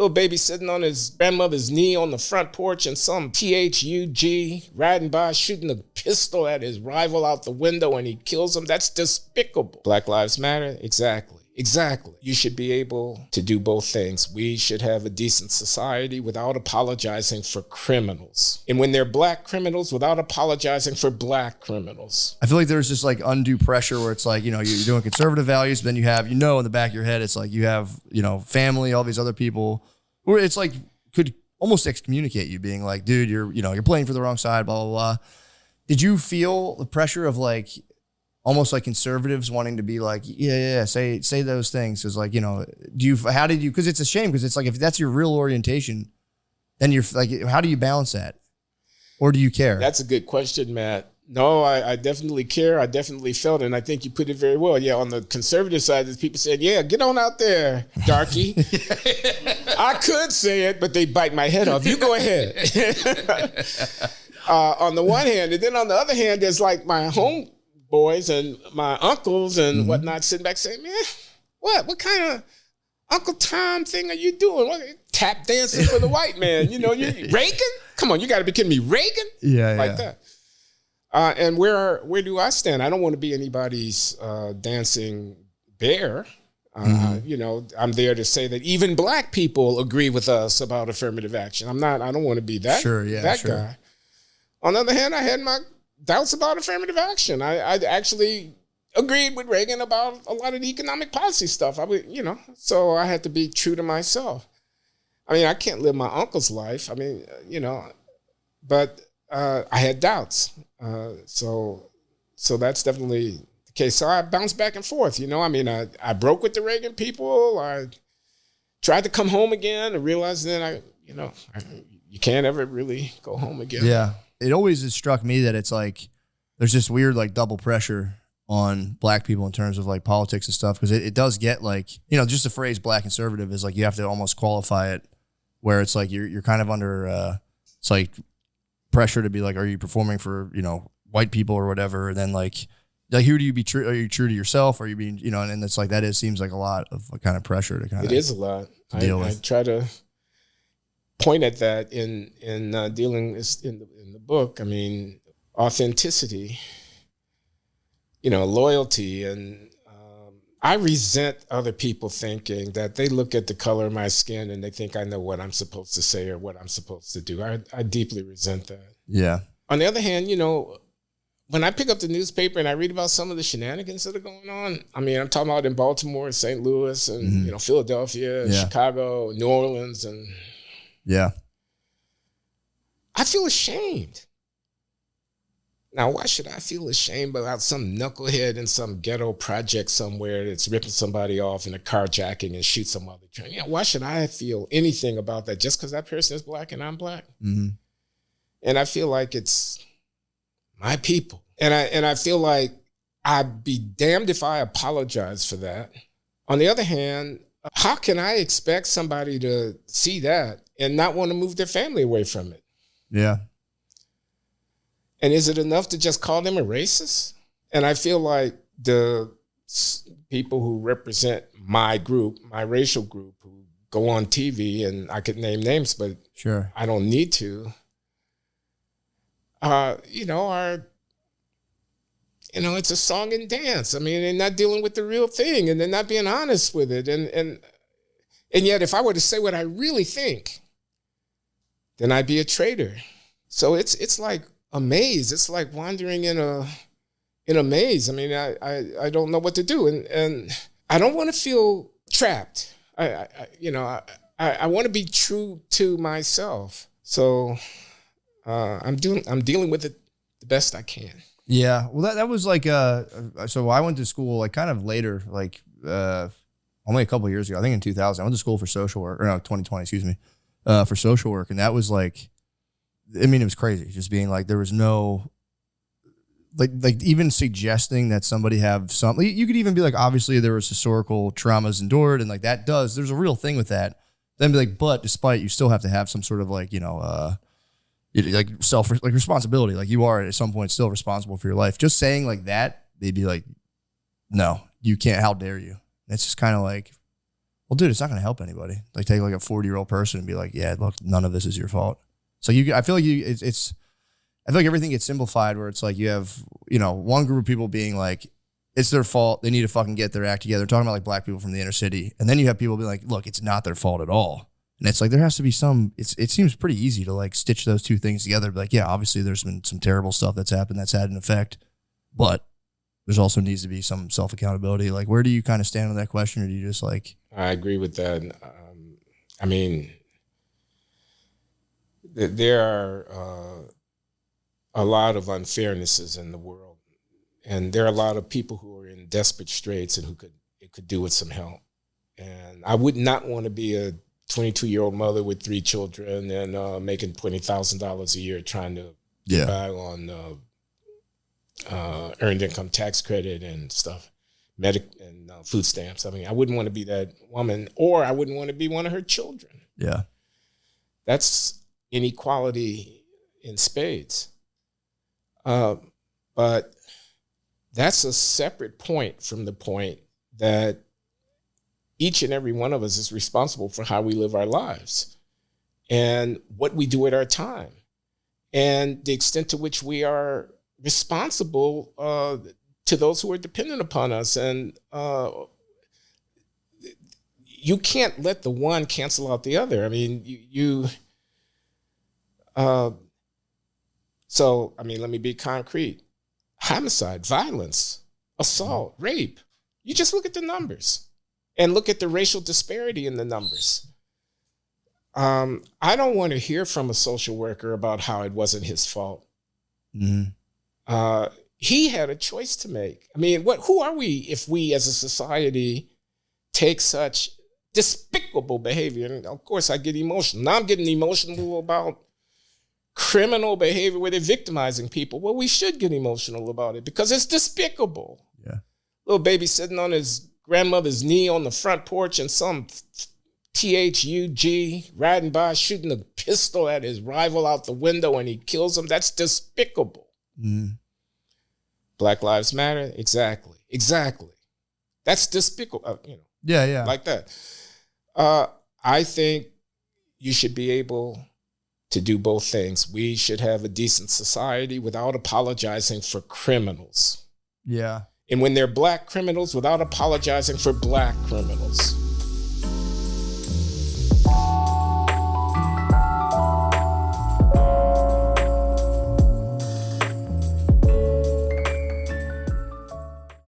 Little baby sitting on his grandmother's knee on the front porch and some THUG riding by shooting a pistol at his rival out the window and he kills him. That's despicable. Black Lives Matter? Exactly. You should be able to do both things. We should have a decent society without apologizing for criminals. And when they're black criminals, without apologizing for black criminals. I feel like there's just like undue pressure where it's like, you know, you're doing conservative values, but then you have, you know, in the back of your head, it's like you have, you know, family, all these other people who it's like could almost excommunicate you being like, dude, you're playing for the wrong side, blah, blah, blah. Did you feel the pressure of like, almost like conservatives wanting to be like, say those things? Is like, you know, because it's a shame, because it's like, if that's your real orientation, then you're like, how do you balance that? Or do you care? That's a good question, Matt. No, I definitely care. I definitely felt it. And I think you put it very well. Yeah, on the conservative side, there's people said, yeah, get on out there, darky. I could say it, but they bite my head off. You go ahead. On the one hand. And then on the other hand, there's like my home boys and my uncles and whatnot sitting back saying, man, what kind of Uncle Tom thing are you doing? What, tap dancing for the white man? You know, Reagan? Come on, you got to be kidding me. Reagan? Yeah, like that. And where do I stand? I don't want to be anybody's dancing bear. You know, I'm there to say that even black people agree with us about affirmative action. I don't want to be that, guy. On the other hand, I had my doubts about affirmative action. I actually agreed with Reagan about a lot of the economic policy stuff. So I had to be true to myself. I mean, I can't live my uncle's life. I mean, but I had doubts. So that's definitely the case. So I bounced back and forth, I mean, I broke with the Reagan people. I tried to come home again and realized then you can't ever really go home again. Yeah. It always has struck me that it's like there's this weird like double pressure on black people in terms of like politics and stuff, because it does get like, just the phrase black conservative is like you have to almost qualify it, where it's like you're kind of under it's like pressure to be like, are you performing for white people or whatever, and then like who do you be true? Are you true to yourself? Are you being and it's like seems like a lot of kind of pressure to kind of. It is a lot. I try to point at that in dealing in the book. I mean, authenticity, loyalty, and I resent other people thinking that they look at the color of my skin and they think I know what I'm supposed to say or what I'm supposed to do. I deeply resent that. Yeah. On the other hand, when I pick up the newspaper and I read about some of the shenanigans that are going on, I mean, I'm talking about in Baltimore, St. Louis, and Philadelphia, and Chicago, New Orleans, and I feel ashamed. Now, why should I feel ashamed about some knucklehead in some ghetto project somewhere that's ripping somebody off in a carjacking and shoot some other train? Why should I feel anything about that just because that person is black and I'm black? Mm-hmm. And I feel like it's my people. And I feel like I'd be damned if I apologize for that. On the other hand, how can I expect somebody to see that and not want to move their family away from it? Yeah. And is it enough to just call them a racist? And I feel like the people who represent my group, my racial group, who go on TV, and I could name names, but sure, I don't need to, are, it's a song and dance. I mean, they're not dealing with the real thing, and they're not being honest with it. And yet, if I were to say what I really think, then I'd be a traitor. So it's like a maze. It's like wandering in a maze. I mean, I don't know what to do, and I don't want to feel trapped. I want to be true to myself. So I'm dealing with it the best I can. Yeah. Well, that was like so I went to school like kind of later, like only a couple of years ago. I think in 2000, I went to school for social work, or no, 2020, excuse me, for social work, and that was like. I mean, it was crazy just being like, there was no, like even suggesting that somebody have something, you could even be like, obviously there was historical traumas endured. And like there's a real thing with that. Then be like, but despite, you still have to have some sort of like, like responsibility. Like you are at some point still responsible for your life. Just saying like that, they'd be like, no, you can't. How dare you? It's just kind of like, Well, dude, it's not going to help anybody. Like take like a 40-year-old person and be like, yeah, look, none of this is your fault. So I feel like I feel like everything gets simplified where it's like you have, one group of people being like, it's their fault. They need to fucking get their act together. Talking about like black people from the inner city. And then you have people be like, look, it's not their fault at all. And it's like, there has to be it seems pretty easy to like stitch those two things together. Be like, yeah, obviously there's been some terrible stuff that's happened that's had an effect, but there's also needs to be some self-accountability. Like, where do you kind of stand on that question? Or do you just like... I agree with that. I mean, there are a lot of unfairnesses in the world. And there are a lot of people who are in desperate straits and it could do with some help. And I would not want to be a 22-year-old mother with 3 children and making $20,000 a year trying to get by on earned income tax credit and stuff, and food stamps. I mean, I wouldn't want to be that woman, or I wouldn't want to be one of her children. Yeah. That's inequality in spades. But that's a separate point from the point that each and every one of us is responsible for how we live our lives and what we do with our time and the extent to which we are responsible to those who are dependent upon us. And you can't let the one cancel out the other. I mean, so, I mean, let me be concrete. Homicide, violence, assault, rape. You just look at the numbers and look at the racial disparity in the numbers. I don't want to hear from a social worker about how it wasn't his fault. Mm-hmm. He had a choice to make. I mean, who are we if we as a society take such despicable behavior? And of course, I get emotional. Now I'm getting emotional about criminal behavior where they're victimizing people. Well, we should get emotional about it because it's despicable. Yeah. Little baby sitting on his grandmother's knee on the front porch and some THUG riding by shooting a pistol at his rival out the window and he kills him. That's despicable. Mm. Black Lives Matter. Exactly. That's despicable. Yeah. Like that. I think you should be able to do both things. We should have a decent society without apologizing for criminals. Yeah. And when they're black criminals, without apologizing for black criminals.